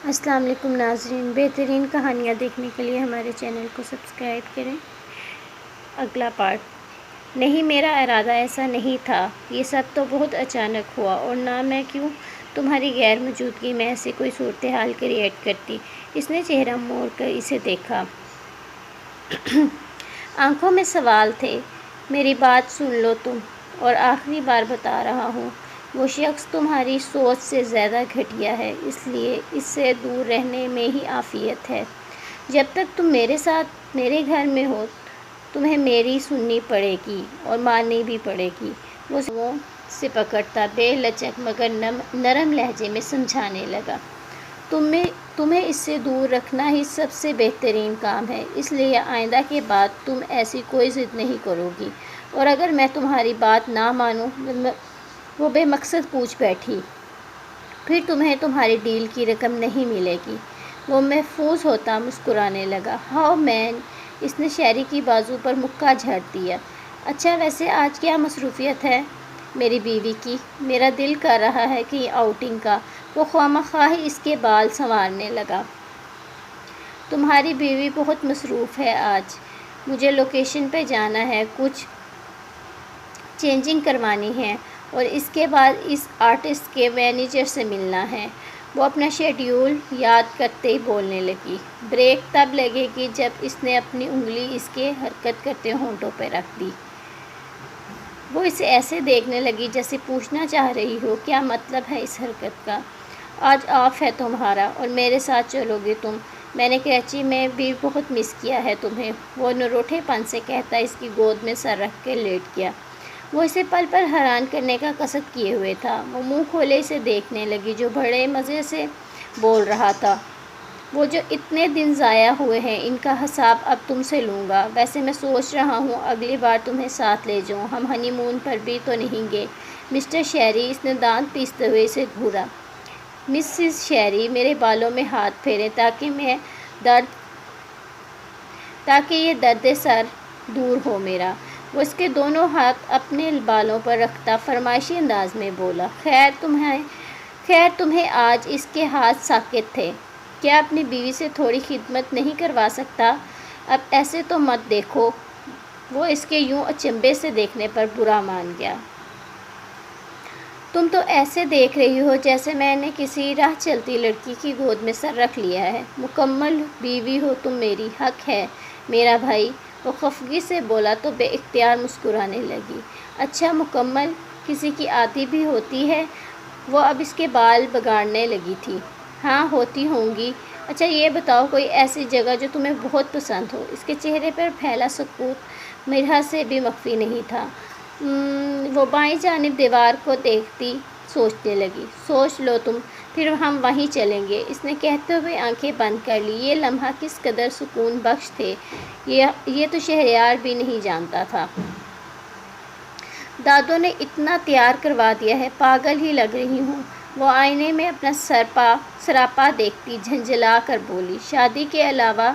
السلام علیکم ناظرین، بہترین کہانیاں دیکھنے کے لیے ہمارے چینل کو سبسکرائب کریں۔ اگلا پارٹ۔ نہیں، میرا ارادہ ایسا نہیں تھا، یہ سب تو بہت اچانک ہوا، اور نہ میں کیوں تمہاری غیر موجودگی میں ایسی کوئی صورتحال کریٹ کرتی۔ اس نے چہرہ موڑ کر اسے دیکھا۔ آنکھوں میں سوال تھے۔ میری بات سن لو تم، اور آخری بار بتا رہا ہوں، وہ شخص تمہاری سوچ سے زیادہ گھٹیا ہے، اس لیے اس سے دور رہنے میں ہی عافیت ہے۔ جب تک تم میرے ساتھ میرے گھر میں ہو، تمہیں میری سننی پڑے گی اور ماننی بھی پڑے گی۔ وہ سے پکڑتا بے لچک مگر نرم لہجے میں سمجھانے لگا۔ تمہیں اس سے دور رکھنا ہی سب سے بہترین کام ہے، اس لیے آئندہ کے بعد تم ایسی کوئی ضد نہیں کرو گی، اور اگر میں تمہاری بات نہ مانوں، وہ بے مقصد پوچھ بیٹھی، پھر تمہیں تمہاری ڈیل کی رقم نہیں ملے گی۔ وہ محفوظ ہوتا مسکرانے لگا۔ ہاؤ مین، اس نے شہری کی بازو پر مکہ جھاڑ دیا۔ اچھا، ویسے آج کیا مصروفیت ہے؟ میری بیوی کی۔ میرا دل کر رہا ہے کہ آؤٹنگ کا۔ وہ خواہ اس کے بال سنوارنے لگا۔ تمہاری بیوی بہت مصروف ہے آج۔ مجھے لوکیشن پہ جانا ہے، کچھ چینجنگ کروانی ہے، اور اس کے بعد اس آرٹسٹ کے مینیجر سے ملنا ہے۔ وہ اپنا شیڈیول یاد کرتے ہی بولنے لگی۔ بریک تب لگے گی جب اس نے اپنی انگلی اس کے حرکت کرتے ہونٹوں پہ رکھ دی۔ وہ اسے ایسے دیکھنے لگی جیسے پوچھنا چاہ رہی ہو، کیا مطلب ہے اس حرکت کا؟ آج آف ہے تمہارا، اور میرے ساتھ چلو گے تم؟ میں نے کراچی میں بھی بہت مس کیا ہے تمہیں، وہ نروٹھے پن سے کہتا اس کی گود میں سر رکھ کے لیٹ گیا۔ وہ اسے پل پل حیران کرنے کا قصد کیے ہوئے تھا۔ وہ منہ کھولے اسے دیکھنے لگی جو بڑے مزے سے بول رہا تھا۔ وہ جو اتنے دن ضائع ہوئے ہیں، ان کا حساب اب تم سے لوں گا۔ ویسے میں سوچ رہا ہوں اگلی بار تمہیں ساتھ لے جاؤں، ہم ہنی مون پر بھی تو نہیں گے؟ مسٹر شیری، اس نے دانت پیستے ہوئے اسے گھورا۔ مسز شیری، میرے بالوں میں ہاتھ پھیریں تاکہ یہ درد سر دور ہو میرا۔ وہ اس کے دونوں ہاتھ اپنے بالوں پر رکھتا فرمائشی انداز میں بولا۔ خیر تمہیں آج اس کے ہاتھ ساکت تھے، کیا اپنی بیوی سے تھوڑی خدمت نہیں کروا سکتا؟ اب ایسے تو مت دیکھو۔ وہ اس کے یوں اچنبھے سے دیکھنے پر برا مان گیا۔ تم تو ایسے دیکھ رہی ہو جیسے میں نے کسی راہ چلتی لڑکی کی گود میں سر رکھ لیا ہے۔ مکمل بیوی ہو تم میری، حق ہے میرا بھائی۔ وہ خفگی سے بولا تو بے اختیار مسکرانے لگی۔ اچھا، مکمل کسی کی آدھی بھی ہوتی ہے؟ وہ اب اس کے بال بگاڑنے لگی تھی۔ ہاں، ہوتی ہوں گی۔ اچھا یہ بتاؤ، کوئی ایسی جگہ جو تمہیں بہت پسند ہو؟ اس کے چہرے پر پھیلا سکوت مرحا سے بھی مخفی نہیں تھا۔ وہ بائیں جانب دیوار کو دیکھتی سوچنے لگی۔ سوچ لو تم، پھر ہم وہیں چلیں گے۔ اس نے کہتے ہوئے آنکھیں بند کر لی۔ یہ لمحہ کس قدر سکون بخش تھے، یہ تو شہریار بھی نہیں جانتا تھا۔ دادو نے اتنا تیار کروا دیا ہے، پاگل ہی لگ رہی ہوں۔ وہ آئینے میں اپنا سراپا دیکھتی جھنجھلا کر بولی۔ شادی کے علاوہ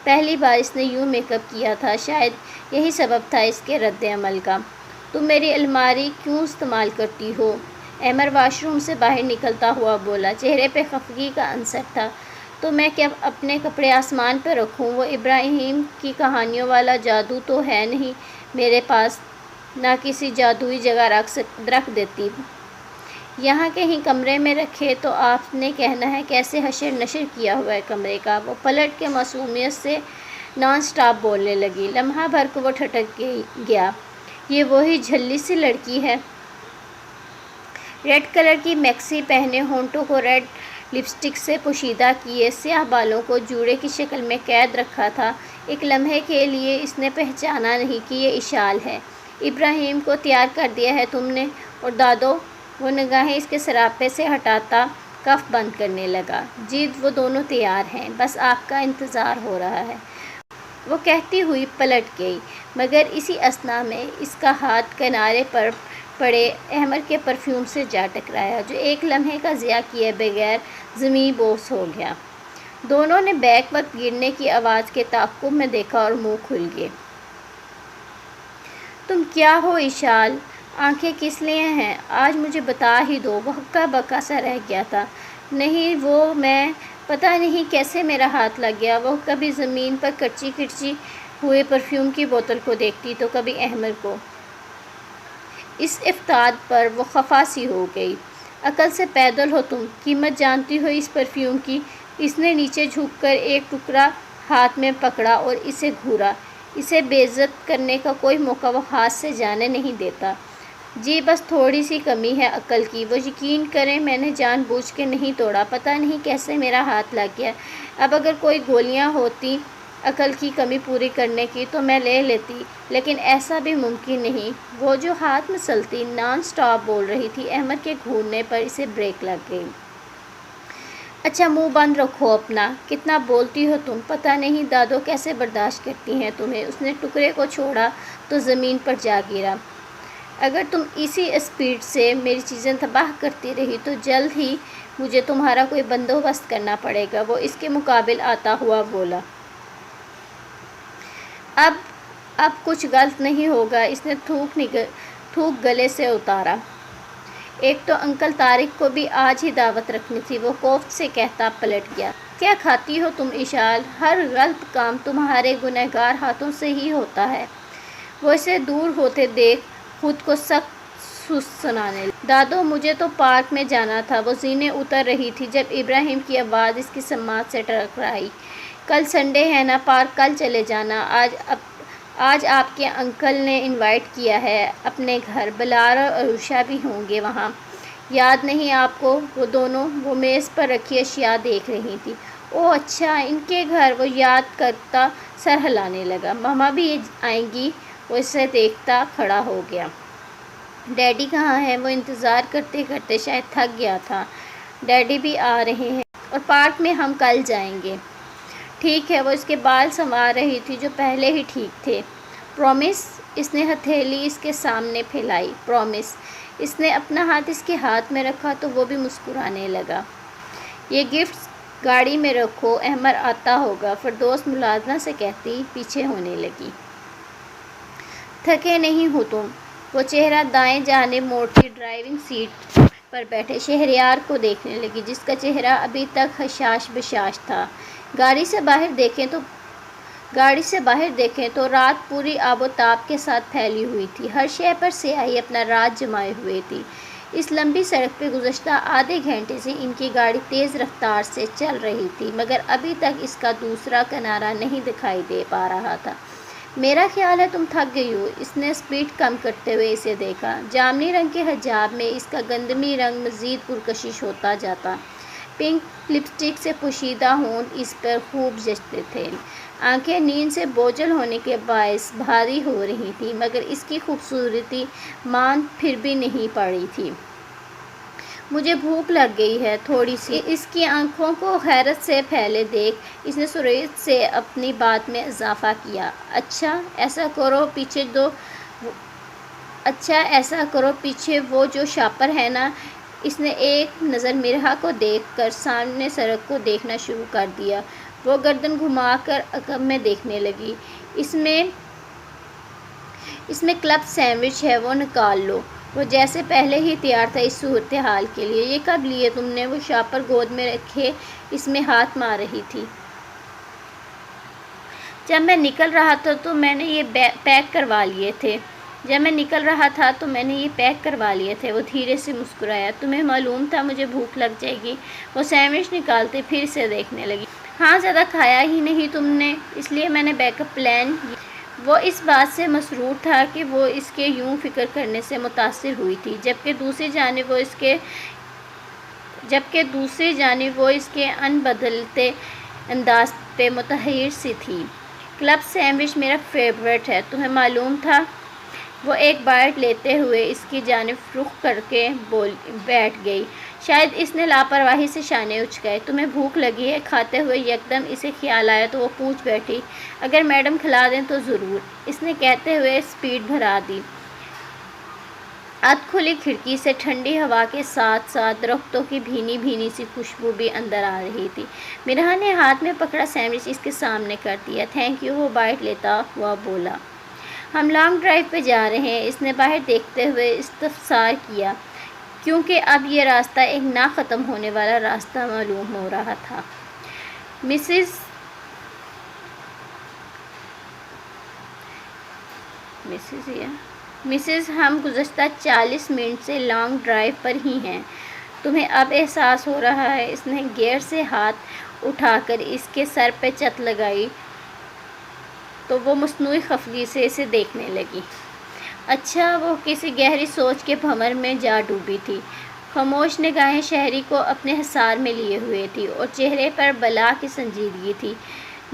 پہلی بار اس نے یوں میک اپ کیا تھا، شاید یہی سبب تھا اس کے رد عمل کا۔ تم میری الماری کیوں استعمال کرتی ہو؟ احمر واش روم سے باہر نکلتا ہوا بولا۔ چہرے پہ خفگی کا عنصر تھا۔ تو میں کیا اپنے کپڑے آسمان پہ رکھوں؟ وہ ابراہیم کی کہانیوں والا جادو تو ہے نہیں میرے پاس، نہ کسی جادوئی جگہ رکھ دیتی۔ یہاں کہیں کمرے میں رکھے تو آپ نے کہنا ہے کیسے حشر نشر کیا ہوا ہے کمرے کا۔ وہ پلٹ کے معصومیت سے نان سٹاپ بولنے لگی۔ لمحہ بھر کو وہ ٹھٹک گیا۔ یہ وہی جھلی سی لڑکی ہے؟ ریڈ کلر کی میکسی پہنے، ہونٹوں کو ریڈ لپسٹک سے پوشیدہ کیے، سیاہ بالوں کو جوڑے کی شکل میں قید رکھا تھا۔ ایک لمحے کے لیے اس نے پہچانا نہیں کہ یہ اشال ہے۔ ابراہیم کو تیار کر دیا ہے تم نے؟ اور دادو؟ وہ نگاہیں اس کے سراپے سے ہٹاتا کف بند کرنے لگا۔ جی، وہ دونوں تیار ہیں، بس آپ کا انتظار ہو رہا ہے، وہ کہتی ہوئی پلٹ گئی، مگر اسی اثنا میں اس کا ہاتھ کنارے پر پڑے احمر کے پرفیوم سے جا ٹکرایا، جو ایک لمحے کا ضیاع کیے بغیر زمیں بوس ہو گیا۔ دونوں نے بیک وقت گرنے کی آواز کے تعاقب میں دیکھا اور منہ کھل گئے۔ تم کیا ہو اشال؟ آنکھیں کس لیے ہیں؟ آج مجھے بتا ہی دو۔ وہ ہکا بکا سا رہ گیا تھا۔ نہیں، وہ میں پتہ نہیں کیسے میرا ہاتھ لگ گیا۔ وہ کبھی زمین پر کچی کچی ہوئے پرفیوم کی بوتل کو دیکھتی تو کبھی احمد کو۔ اس افتاد پر وہ خفا سی ہو گئی۔ عقل سے پیدل ہو تم، قیمت جانتی ہو اس پرفیوم کی؟ اس نے نیچے جھک کر ایک ٹکڑا ہاتھ میں پکڑا اور اسے گھورا۔ اسے بے عزت کرنے کا کوئی موقع وہ ہاتھ سے جانے نہیں دیتا۔ جی بس تھوڑی سی کمی ہے عقل کی، وہ یقین کریں میں نے جان بوجھ کے نہیں توڑا، پتہ نہیں کیسے میرا ہاتھ لگ گیا۔ اب اگر کوئی گولیاں ہوتی عقل کی کمی پوری کرنے کی تو میں لے لیتی، لیکن ایسا بھی ممکن نہیں۔ وہ جو ہاتھ مسلتی نان سٹاپ بول رہی تھی، احمد کے گھورنے پر اسے بریک لگ گئی۔ اچھا منہ بند رکھو اپنا، کتنا بولتی ہو تم، پتہ نہیں دادو کیسے برداشت کرتی ہیں تمہیں۔ اس نے ٹکڑے کو چھوڑا تو زمین پر جا گرا۔ اگر تم اسی اسپیڈ سے میری چیزیں تباہ کرتی رہی تو جلد ہی مجھے تمہارا کوئی بندوبست کرنا پڑے گا، وہ اس کے مقابل آتا ہوا بولا۔ اب کچھ غلط نہیں ہوگا، اس نے تھوک گلے سے اتارا۔ ایک تو انکل طارق کو بھی آج ہی دعوت رکھنی تھی، وہ کوفت سے کہتا پلٹ گیا۔ کیا کھاتی ہو تم اشال، ہر غلط کام تمہارے گنہگار ہاتھوں سے ہی ہوتا ہے۔ وہ اسے دور ہوتے دیکھ خود کو سخت سست سنانے لگا۔ دادو مجھے تو پارک میں جانا تھا، وہ زینے اتر رہی تھی جب ابراہیم کی آواز اس کی سماعت سے ٹکرائی۔ کل سنڈے ہے نا، پارک کل چلے جانا، آج آپ کے انکل نے انوائٹ کیا ہے اپنے گھر، بلال اور عروشہ بھی ہوں گے وہاں، یاد نہیں آپ کو؟ وہ دونوں وہ میز پر رکھی اشیاء دیکھ رہی تھی۔ اوہ اچھا ان کے گھر، وہ یاد کرتا سر ہلانے لگا۔ ماما بھی آئیں گی؟ وہ اسے دیکھتا کھڑا ہو گیا۔ ڈیڈی کہاں ہے؟ وہ انتظار کرتے کرتے شاید تھک گیا تھا۔ ڈیڈی بھی آ رہے ہیں اور پارک میں ہم کل جائیں گے۔ ٹھیک ہے، وہ اس کے بال سنوار رہی تھی جو پہلے ہی ٹھیک تھے۔ پرومس؟ اس نے ہتھیلی اس کے سامنے پھیلائی۔ پرومس۔ اس نے اپنا ہاتھ اس کے ہاتھ میں رکھا تو وہ بھی مسکرانے لگا۔ یہ گفٹس گاڑی میں رکھو، احمد آتا ہوگا، فردوس ملازمہ سے کہتی پیچھے ہونے لگی۔ تھکے نہیں ہو تم؟ وہ چہرہ دائیں جانب موڑتی ڈرائیونگ سیٹ پر بیٹھے شہریار کو دیکھنے لگی، جس کا چہرہ ابھی تک حشاش بشاش تھا۔ گاڑی سے باہر دیکھیں تو رات پوری آب و تاب کے ساتھ پھیلی ہوئی تھی، ہر شے پر سیاہی اپنا راج جمائے ہوئے تھی۔ اس لمبی سڑک پہ گزشتہ آدھے گھنٹے سے ان کی گاڑی تیز رفتار سے چل رہی تھی، مگر ابھی تک اس کا دوسرا کنارہ نہیں دکھائی دے پا رہا تھا۔ میرا خیال ہے تم تھک گئی ہو، اس نے سپیڈ کم کرتے ہوئے اسے دیکھا۔ جامنی رنگ کے حجاب میں اس کا گندمی رنگ مزید پرکشش ہوتا جاتا۔ پنک لپسٹک سے پوشیدہ ہونٹ اس پر خوب جچتے تھے۔ آنکھیں نیند سے بوجھل ہونے کے باعث بھاری ہو رہی تھیں، مگر اس کی خوبصورتی مان پھر بھی نہیں پڑی تھی۔ مجھے بھوک لگ گئی ہے تھوڑی سی۔ اس کی آنکھوں کو حیرت سے پھیلے دیکھ اس نے سرعت سے اپنی بات میں اضافہ کیا۔ اچھا ایسا کرو پیچھے وہ جو شاپر ہے نا۔ اس نے ایک نظر مرحا کو دیکھ کر سامنے سڑک کو دیکھنا شروع کر دیا۔ وہ گردن گھما کر عقب میں دیکھنے لگی۔ اس میں کلب سینڈوچ ہے، وہ نکال لو۔ وہ جیسے پہلے ہی تیار تھا اس صورتحال کے لیے۔ یہ کب لیے تم نے؟ وہ شاپر گود میں رکھے اس میں ہاتھ مار رہی تھی۔ جب میں نکل رہا تھا تو میں نے یہ پیک کروا لیے تھے۔ وہ دھیرے سے مسکرایا۔ تمہیں معلوم تھا مجھے بھوک لگ جائے گی؟ وہ سینڈوچ نکالتے پھر اسے دیکھنے لگی۔ ہاں زیادہ کھایا ہی نہیں تم نے، اس لیے میں نے بیک اپ پلان۔ وہ اس بات سے مسرور تھا کہ وہ اس کے یوں فکر کرنے سے متاثر ہوئی تھی، جبکہ دوسری جانب وہ اس کے ان بدلتے انداز پہ متحیر سی تھی۔ کلب سینڈوچ میرا فیورٹ ہے، تمہیں معلوم تھا؟ وہ ایک بائٹ لیتے ہوئے اس کی جانب رخ کر کے بیٹھ گئی۔ شاید اس نے لاپرواہی سے شانے اچکائے۔ تمہیں بھوک لگی ہے؟ کھاتے ہوئے یکدم اسے خیال آیا تو وہ پوچھ بیٹھی۔ اگر میڈم کھلا دیں تو ضرور، اس نے کہتے ہوئے سپیڈ بڑھا دی۔ ادھ کھلی کھڑکی سے ٹھنڈی ہوا کے ساتھ ساتھ درختوں کی بھینی بھینی سی خوشبو بھی اندر آ رہی تھی۔ مرحا نے ہاتھ میں پکڑا سینڈوچ اس کے سامنے کر دیا۔ تھینک یو، وہ بائٹ لیتا ہوا بولا۔ ہم لانگ ڈرائیو پہ جا رہے ہیں، اس نے باہر دیکھتے ہوئے استفسار کیا، کیونکہ اب یہ راستہ ایک نہ ختم ہونے والا راستہ معلوم ہو رہا تھا۔ مسز ہم گزشتہ 40 منٹ سے لانگ ڈرائیو پر ہی ہیں۔ تمہیں اب احساس ہو رہا ہے؟ اس نے گیئر سے ہاتھ اٹھا کر اس کے سر پہ چت لگائی تو وہ مصنوعی خفگی سے اسے دیکھنے لگی۔ اچھا، وہ کسی گہری سوچ کے بھنور میں جا ڈوبی تھی۔ خاموش نگاہیں شہری کو اپنے حصار میں لیے ہوئے تھی اور چہرے پر بلا کی سنجیدگی تھی۔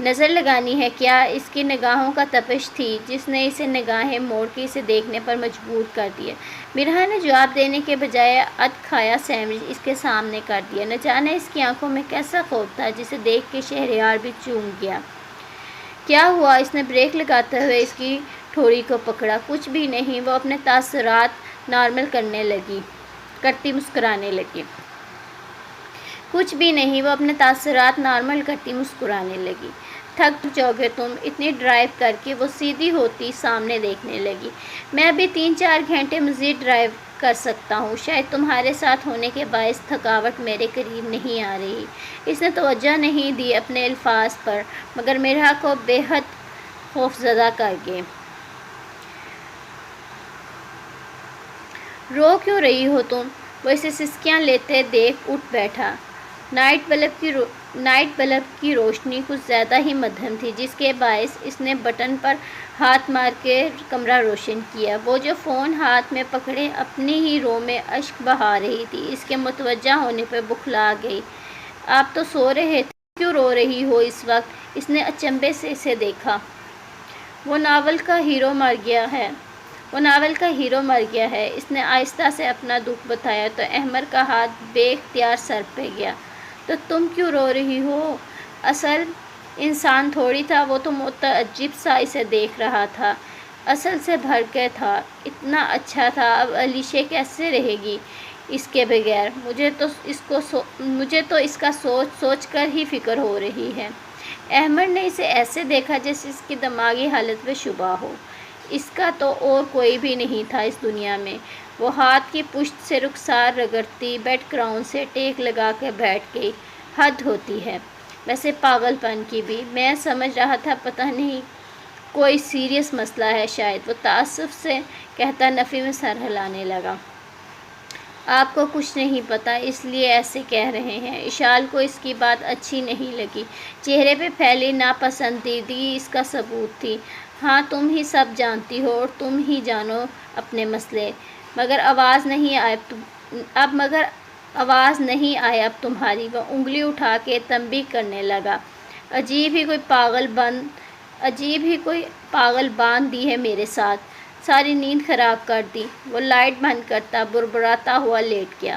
نظر لگانی ہے کیا؟ اس کی نگاہوں کا تپش تھی جس نے اسے نگاہیں موڑ کے اسے دیکھنے پر مجبور کر دیا۔ مرحا نے جواب دینے کے بجائے اد کھایا سینڈوچ اس کے سامنے کر دیا۔ نہ جانے اس کی آنکھوں میں کیسا خوف تھا جسے دیکھ کے شہریار بھی چونک گیا۔ کیا ہوا؟ اس نے بریک لگاتے ہوئے اس کی ٹھوڑی کو پکڑا۔ کچھ بھی نہیں، وہ اپنے تاثرات نارمل کرتی مسکرانے لگی۔ کچھ بھی نہیں، وہ اپنے تاثرات نارمل کرتی مسکرانے لگی۔ تھک جاؤ گے تم، اتنی ڈرائیو کر کے۔ وہ سیدھی ہوتی سامنے دیکھنے لگی۔ میں ابھی 3-4 گھنٹے مزید ڈرائیو کر سکتا ہوں۔ شاید تمہارے ساتھ ہونے کے باعث تھکاوٹ میرے قریب نہیں آ رہی۔ اس نے توجہ نہیں دی اپنے الفاظ پر، مگر مرحا کو بے حد خوفزدہ کر گئے۔ رو کیوں رہی ہو تم؟ وہ اسے سسکیاں لیتے دیکھ اٹھ بیٹھا۔ نائٹ بلب کی روشنی کچھ زیادہ ہی مدھم تھی جس کے باعث اس نے بٹن پر ہاتھ مار کے کمرہ روشن کیا۔ وہ جو فون ہاتھ میں پکڑے اپنی ہی رو میں اشک بہا رہی تھی، اس کے متوجہ ہونے پہ بکھلا گئی۔ آپ تو سو رہے تھے، کیوں رو رہی ہو اس وقت؟ اس نے اچنبھے سے اسے دیکھا۔ وہ ناول کا ہیرو مر گیا ہے۔ اس نے آہستہ سے اپنا دکھ بتایا تو احمر کا ہاتھ بے اختیار سر پہ گیا۔ تو تم کیوں رو رہی ہو؟ اصل انسان تھوڑی تھا، وہ تو متعجب سا اسے دیکھ رہا تھا۔ اصل سے بھر کے تھا، اتنا اچھا تھا، اب علیشے کیسے رہے گی اس کے بغیر؟ مجھے تو اس کا سوچ کر ہی فکر ہو رہی ہے۔ احمر نے اسے ایسے دیکھا جیسے اس کی دماغی حالت پہ شبہ ہو۔ اس کا تو اور کوئی بھی نہیں تھا اس دنیا میں۔ وہ ہاتھ کی پشت سے رخسار رگڑتی بیڈ گراؤنڈ سے ٹیک لگا کے بیٹھ گئی۔ حد ہوتی ہے ویسے پاگل پن کی بھی۔ میں سمجھ رہا تھا پتہ نہیں کوئی سیریس مسئلہ ہے شاید، وہ تعصب سے کہتا نفی میں سر ہلانے لگا۔ آپ کو کچھ نہیں پتہ اس لیے ایسے کہہ رہے ہیں۔ اشال کو اس کی بات اچھی نہیں لگی۔ چہرے پہ پھیلی ناپسندیدگی اس کا ثبوت تھی۔ ہاں، تم ہی سب جانتی ہو اور تم ہی جانو اپنے مسئلے۔ مگر آواز نہیں آئے اب تمہاری۔ وہ انگلی اٹھا کے تنبیہ کرنے لگا۔ عجیب ہی کوئی پاگل باندھ دی ہے میرے ساتھ، ساری نیند خراب کر دی۔ وہ لائٹ بند کرتا بڑبڑاتا ہوا لیٹ گیا۔